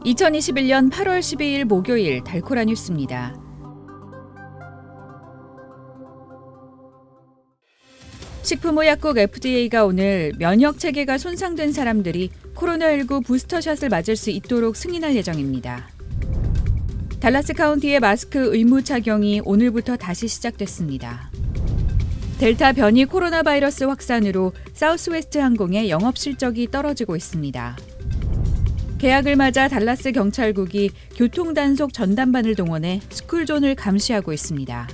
2021년 8월 12일 목요일 달코라 뉴스입니다. 식품의약국 FDA가 오늘 면역 체계가 손상된 사람들이 코로나19 부스터샷을 맞을 수 있도록 승인할 예정입니다. 달라스 카운티의 마스크 의무 착용이 오늘부터 다시 시작됐습니다. 델타 변이 코로나 바이러스 확산으로 사우스웨스트 항공의 영업 실적이 떨어지고 있습니다. 개학을 맞아 달라스 경찰국이 교통단속 전담반을 동원해 스쿨존을 감시하고 있습니다.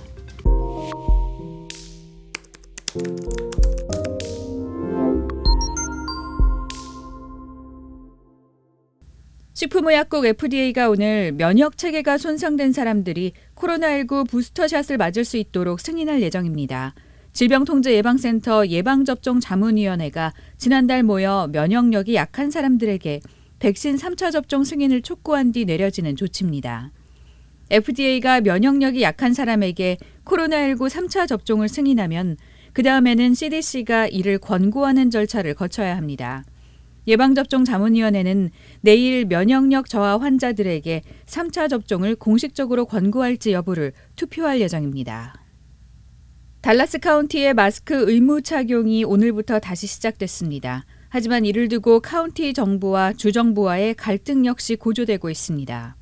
식품의약국 FDA가 오늘 면역 체계가 손상된 사람들이 코로나19 부스터샷을 맞을 수 있도록 승인할 예정입니다. 질병통제예방센터 예방접종자문위원회가 지난달 모여 면역력이 약한 사람들에게 백신 3차 접종 승인을 촉구한 뒤 내려지는 조치입니다. FDA가 면역력이 약한 사람에게 코로나19 3차 접종을 승인하면 그 다음에는 CDC가 이를 권고하는 절차를 거쳐야 합니다. 예방접종자문위원회는 내일 면역력 저하 환자들에게 3차 접종을 공식적으로 권고할지 여부를 투표할 예정입니다. 달라스 카운티의 마스크 의무 착용이 오늘부터 다시 시작됐습니다. 하지만 이를 두고 카운티 정부와 주 정부와의 갈등 역시 고조되고 있습니다.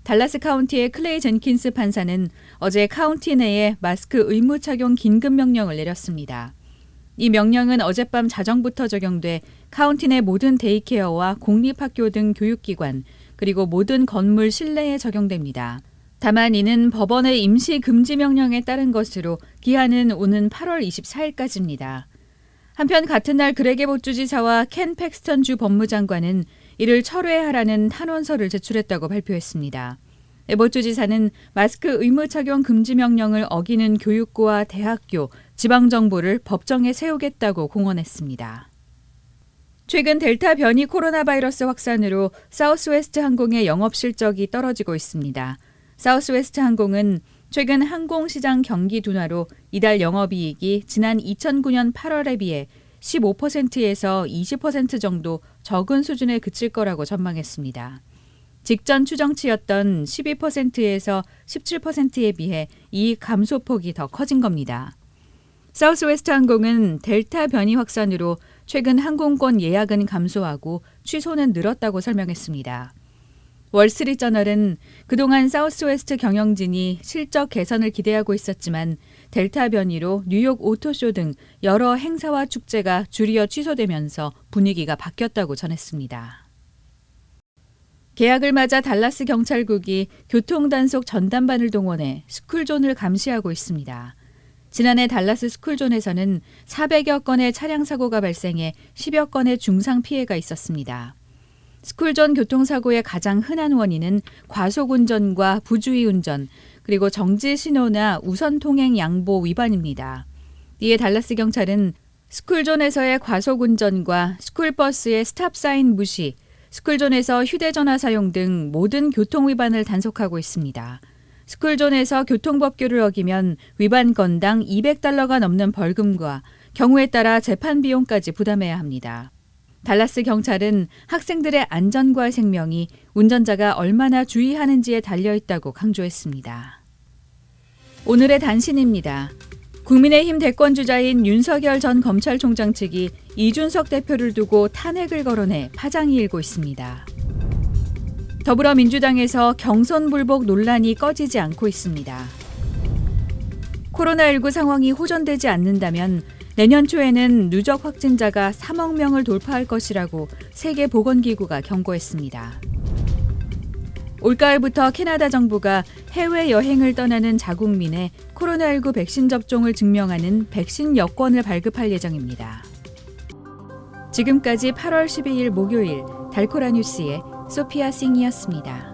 달라스 카운티의 클레이 젠킨스 판사는 어제 카운티 내에 마스크 의무 착용 긴급 명령을 내렸습니다. 이 명령은 어젯밤 자정부터 적용돼 카운티 내 모든 데이케어와 공립학교 등 교육기관 그리고 모든 건물 실내에 적용됩니다. 다만 이는 법원의 임시 금지 명령에 따른 것으로 기한은 오는 8월 24일까지입니다. 한편 같은 날 그레게 보주지사와 켄 팩스턴 주 법무장관은 이를 철회하라는 탄원서를 제출했다고 발표했습니다. 보주지사는 마스크 의무 착용 금지 명령을 어기는 교육부와 대학교, 지방정부를 법정에 세우겠다고 공언했습니다. 최근 델타 변이 코로나 바이러스 확산으로 사우스웨스트 항공의 영업 실적이 떨어지고 있습니다. 사우스웨스트 항공은 최근 항공시장 경기 둔화로 이달 영업이익이 지난 2009년 8월에 비해 15%에서 20% 정도 적은 수준에 그칠 거라고 전망했습니다. 직전 추정치였던 12%에서 17%에 비해 이익 감소폭이 더 커진 겁니다. 사우스웨스트 항공은 델타 변이 확산으로 최근 항공권 예약은 감소하고 취소는 늘었다고 설명했습니다. 월스트리트저널은 그동안 사우스웨스트 경영진이 실적 개선을 기대하고 있었지만 델타 변이로 뉴욕 오토쇼 등 여러 행사와 축제가 줄이어 취소되면서 분위기가 바뀌었다고 전했습니다. 개학을 맞아 달라스 경찰국이 교통단속 전담반을 동원해 스쿨존을 감시하고 있습니다. 지난해 달라스 스쿨존에서는 400여 건의 차량 사고가 발생해 10여 건의 중상 피해가 있었습니다. 스쿨존 교통사고의 가장 흔한 원인은 과속운전과 부주의 운전, 그리고 정지 신호나 우선 통행 양보 위반입니다. 이에 달라스 경찰은 스쿨존에서의 과속운전과 스쿨버스의 스탑사인 무시, 스쿨존에서 휴대전화 사용 등 모든 교통 위반을 단속하고 있습니다. 스쿨존에서 교통법규를 어기면 위반 건당 $200가 넘는 벌금과 경우에 따라 재판 비용까지 부담해야 합니다. 달라스 경찰은 학생들의 안전과 생명이 운전자가 얼마나 주의하는지에 달려있다고 강조했습니다. 오늘의 단신입니다. 국민의힘 대권주자인 윤석열 전 검찰총장 측이 이준석 대표를 두고 탄핵을 거론해 파장이 일고 있습니다. 더불어민주당에서 경선 불복 논란이 꺼지지 않고 있습니다. 코로나19 상황이 호전되지 않는다면 내년 초에는 누적 확진자가 3억 명을 돌파할 것이라고 세계보건기구가 경고했습니다. 올가을부터 캐나다 정부가 해외여행을 떠나는 자국민의 코로나19 백신 접종을 증명하는 백신 여권을 발급할 예정입니다. 지금까지 8월 12일 목요일 달코라 뉴스의 소피아 싱이었습니다.